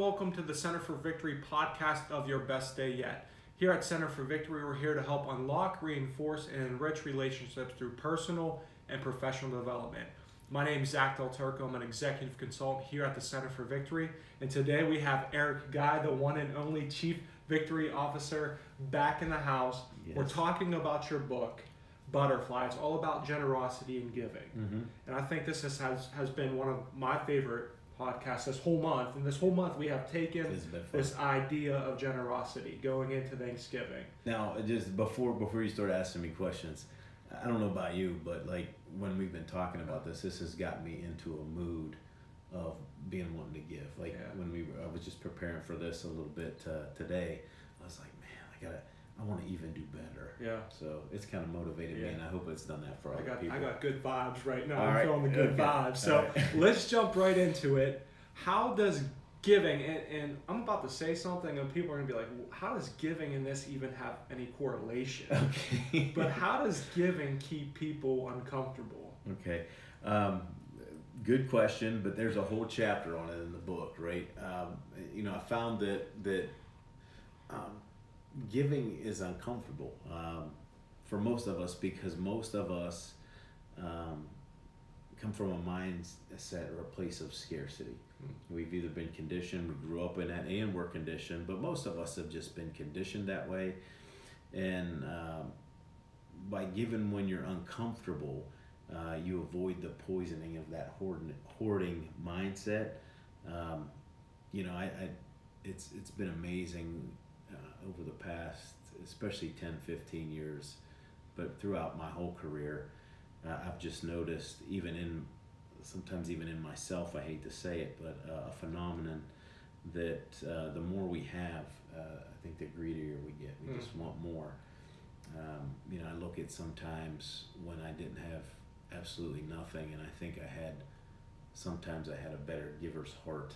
welcome to the Center for Victory podcast of Your Best Day Yet. Here at Center for Victory, we're here to help unlock, reinforce, and enrich relationships through personal and professional development. My name is Zach Del Turco. I'm an executive consultant here at the Center for Victory. And today we have Eric Guy, the one and only Chief Victory Officer, back in the house. Yes. We're talking about your book, Butterfly. It's all about generosity and giving. Mm-hmm. And I think this has been one of my favorite podcasts this whole month. And this whole month we have taken this idea of generosity going into Thanksgiving. Now, just before you start asking me questions, I don't know about you, but like when we've been talking about this has got me into a mood of being wanting to give. Like when I was just preparing for this a little bit today, I was like, man, I want to even do better. Yeah. So it's kind of motivated me, and I hope it's done that for other people. I got good vibes right now. I'm feeling the good vibes. So let's jump right into it. How does giving, and I'm about to say something, and people are going to be like, how does giving and this even have any correlation? Okay. But how does giving keep people uncomfortable? Okay. Good question, but there's a whole chapter on it in the book, right? I found that giving is uncomfortable for most of us because most of us come from a mindset or a place of scarcity. We've either been conditioned, we grew up in that, and we're conditioned, but most of us have just been conditioned that way. And by giving when you're uncomfortable, you avoid the poisoning of that hoarding mindset. It's been amazing over the past, especially 10, 15 years, but throughout my whole career, I've just noticed, sometimes even in myself, I hate to say it, but a phenomenon that the more we have, I think the greedier we get. We just want more. I look at sometimes when I didn't have absolutely nothing, and I think sometimes I had a better giver's heart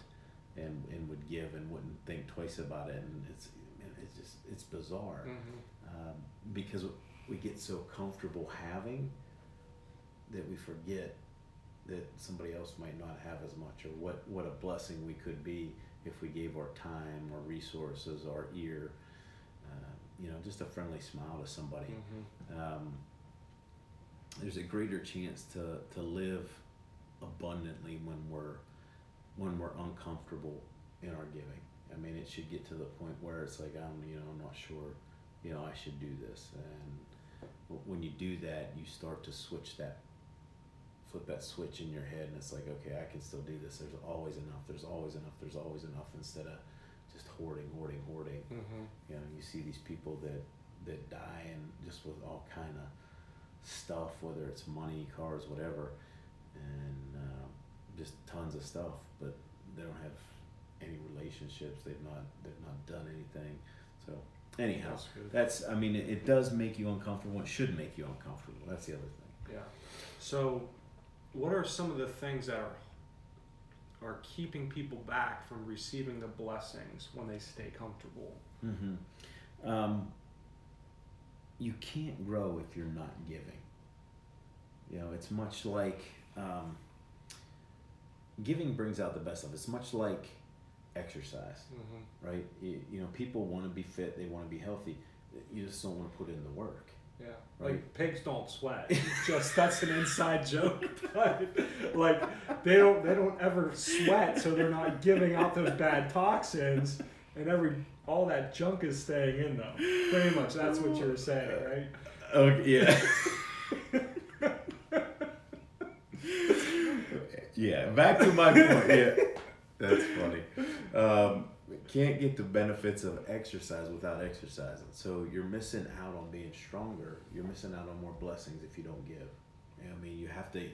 and would give and wouldn't think twice about it, and it's bizarre. Because we get so comfortable having that we forget that somebody else might not have as much, or what a blessing we could be if we gave our time, our resources, our ear, just a friendly smile to somebody. There's a greater chance to live abundantly when we're uncomfortable in our giving. I mean, it should get to the point where it's like, I'm not sure, I should do this. And when you do that, you start to flip that switch in your head, and it's like, okay, I can still do this. There's always enough. There's always enough, instead of just hoarding. You see these people that die and just with all kind of stuff, whether it's money, cars, whatever, and just tons of stuff, but they don't have any relationships. They've not done anything. So anyhow, it does make you uncomfortable. It should make you uncomfortable. That's the other thing. Yeah. So what are some of the things that are keeping people back from receiving the blessings when they stay comfortable? You can't grow if you're not giving. It's much like giving brings out the best of us. It's much like exercise, right? People want to be fit, they want to be healthy. You just don't want to put in the work. Yeah, right. Like pigs don't sweat. That's an inside joke, but like they don't ever sweat, so they're not giving out those bad toxins, and all that junk is staying in them. Pretty much, that's what you're saying, right? Okay, yeah. Yeah, back to my point. Yeah, that's funny. Can't get the benefits of exercise without exercising. So you're missing out on being stronger. You're missing out on more blessings if you don't give. You have to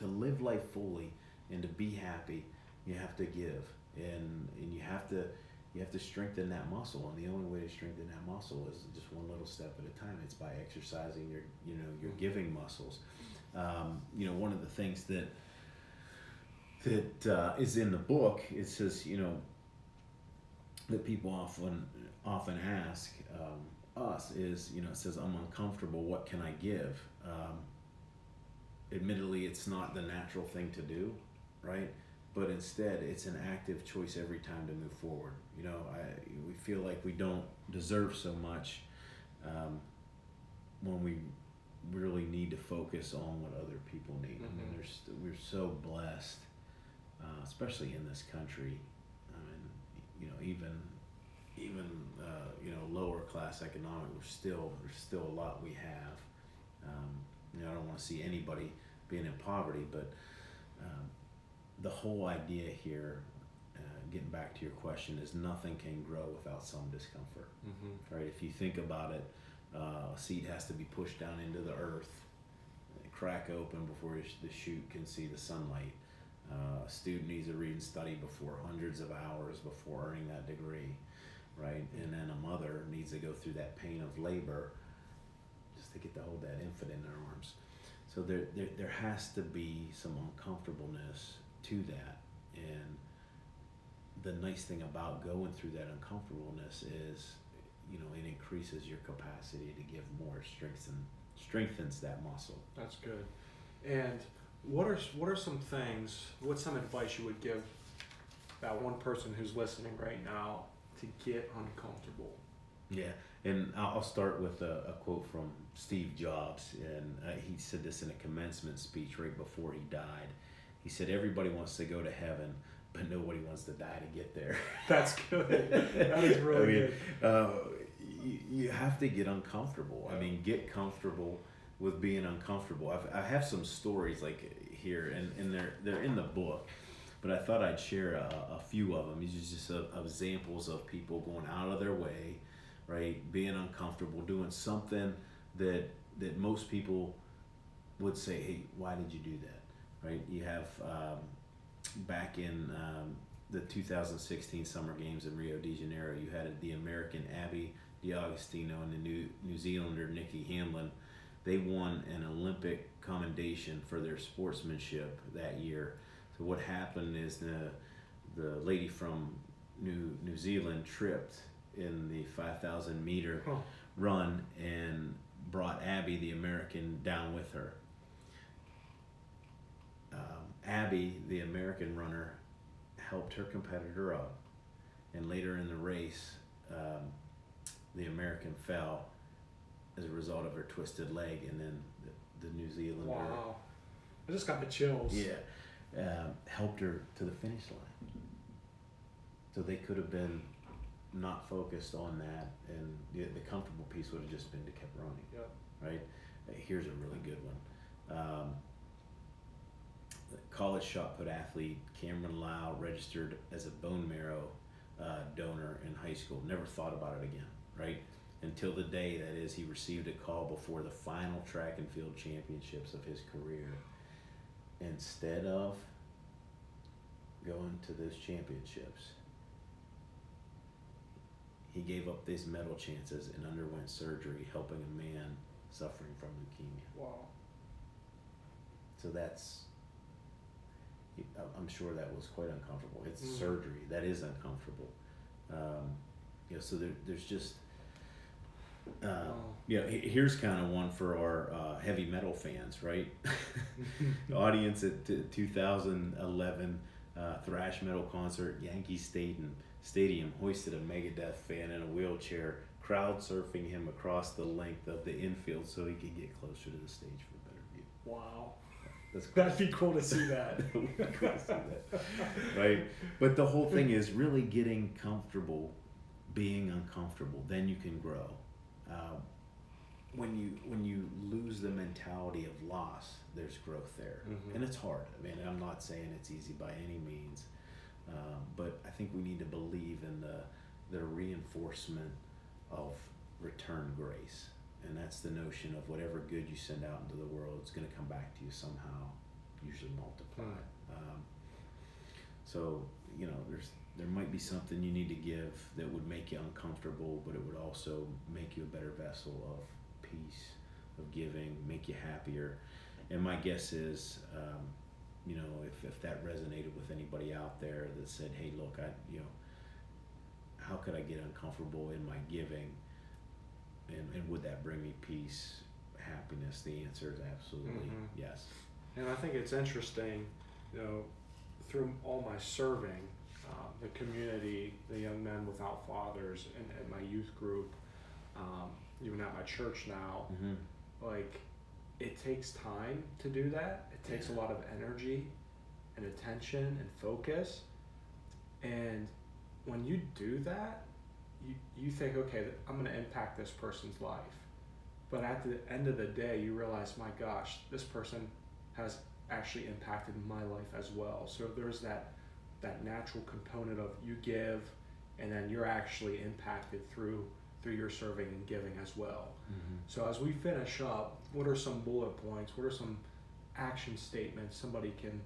live life fully and to be happy. You have to give, and you have to strengthen that muscle. And the only way to strengthen that muscle is just one little step at a time. It's by exercising your giving muscles. One of the things that is in the book, it says, that people often ask us is, it says, I'm uncomfortable, what can I give? Admittedly, it's not the natural thing to do, right? but instead it's an active choice every time to move forward. We feel like we don't deserve so much when we really need to focus on what other people need. I mean, we're so blessed, especially in this country. I mean, even lower class economic, there's still a lot we have. I don't want to see anybody being in poverty, but the whole idea here, getting back to your question, is nothing can grow without some discomfort. Right? If you think about it, a seed has to be pushed down into the earth, crack open before the shoot can see the sunlight. A student needs to read and study before hundreds of hours before earning that degree, right? And then a mother needs to go through that pain of labor just to get to hold that infant in their arms. So there has to be some uncomfortableness to that. And the nice thing about going through that uncomfortableness is, it increases your capacity to give more, strengthens that muscle. That's good. And what's some advice you would give that one person who's listening right now to get uncomfortable? Yeah, and I'll start with a quote from Steve Jobs, and he said this in a commencement speech right before he died. He said, "Everybody wants to go to heaven, but nobody wants to die to get there." That's good. That is really good. You have to get uncomfortable. I mean, get comfortable with being uncomfortable. I have some stories like here, and they're in the book, but I thought I'd share a few of them. These are just examples of people going out of their way, right? Being uncomfortable, doing something that most people would say, "Hey, why did you do that?" Right? You have back in the 2016 Summer Games in Rio de Janeiro, you had the American Abby D'Agostino and the New Zealander Nikki Hamlin. They won an Olympic commendation for their sportsmanship that year. So what happened is the lady from New Zealand tripped in the 5,000 meter run and brought Abby, the American, down with her. Abby, the American runner, helped her competitor up, and later in the race, the American fell as a result of her twisted leg, and then the New Zealander. Wow, I just got the chills. Yeah, helped her to the finish line. So they could have been not focused on that, and the comfortable piece would have just been to keep running. Yep. Right. Here's a really good one. College shot put athlete Cameron Lau registered as a bone marrow donor in high school. Never thought about it again, right? Until the day, that is, he received a call before the final track and field championships of his career. Instead of going to those championships, he gave up these medal chances and underwent surgery, helping a man suffering from leukemia. Wow. So I'm sure that was quite uncomfortable. It's surgery. That is uncomfortable. So there's just, here's kind of one for our heavy metal fans, right? The audience at 2011 thrash metal concert, Yankee Stadium hoisted a Megadeth fan in a wheelchair, crowd surfing him across the length of the infield so he could get closer to the stage for a better view. Wow. That's cool. That'd be cool to see that. Right? But the whole thing is really getting comfortable, being uncomfortable. Then you can grow. When you lose the mentality of loss, there's growth there, and it's hard. I mean, I'm not saying it's easy by any means, but I think we need to believe in the reinforcement of return grace. And that's the notion of whatever good you send out into the world, it's going to come back to you somehow, usually multiplied. So, there might be something you need to give that would make you uncomfortable, but it would also make you a better vessel of peace, of giving, make you happier. And my guess is, if that resonated with anybody out there that said, "Hey, look, how could I get uncomfortable in my giving? And would that bring me peace, happiness?" The answer is absolutely yes. And I think it's interesting, through all my serving, the community, the young men without fathers, and my youth group, even at my church now, like, it takes time to do that. It takes a lot of energy and attention and focus. And when you do that, you think, okay, I'm going to impact this person's life. But at the end of the day, you realize, my gosh, this person has actually impacted my life as well. So there's that natural component of you give, and then you're actually impacted through your serving and giving as well. So as we finish up, what are some bullet points? What are some action statements somebody can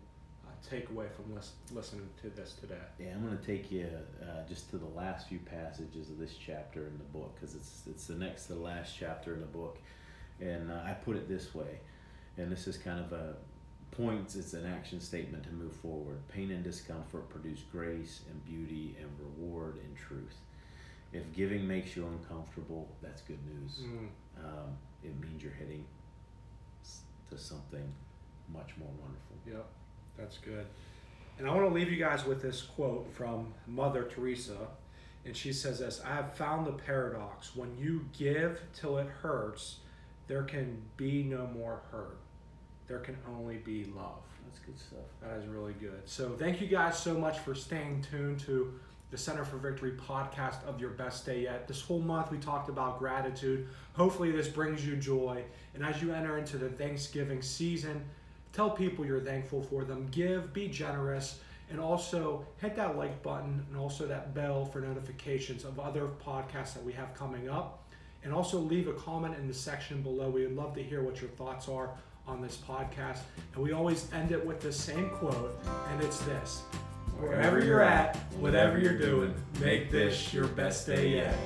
take away from listening to this today? Yeah, I'm going to take you just to the last few passages of this chapter in the book, because it's the next to the last chapter in the book. And I put it this way, and this is kind of a points, it's an action statement to move forward. Pain and discomfort produce grace and beauty and reward and truth. If giving makes you uncomfortable, that's good news. It means you're heading to something much more wonderful. Yep, that's good. And I want to leave you guys with this quote from Mother Teresa. And she says this: I have found the paradox. When you give till it hurts, there can be no more hurt. There can only be love. That's good stuff. That is really good. So thank you guys so much for staying tuned to the Center for Victory podcast of Your Best Day Yet. This whole month we talked about gratitude. Hopefully this brings you joy. And as you enter into the Thanksgiving season, tell people you're thankful for them. Give, be generous, and also hit that like button and also that bell for notifications of other podcasts that we have coming up. And also leave a comment in the section below. We would love to hear what your thoughts are on this podcast. And we always end it with the same quote, and it's this: wherever you're at, whatever you're doing, make this your best day yet.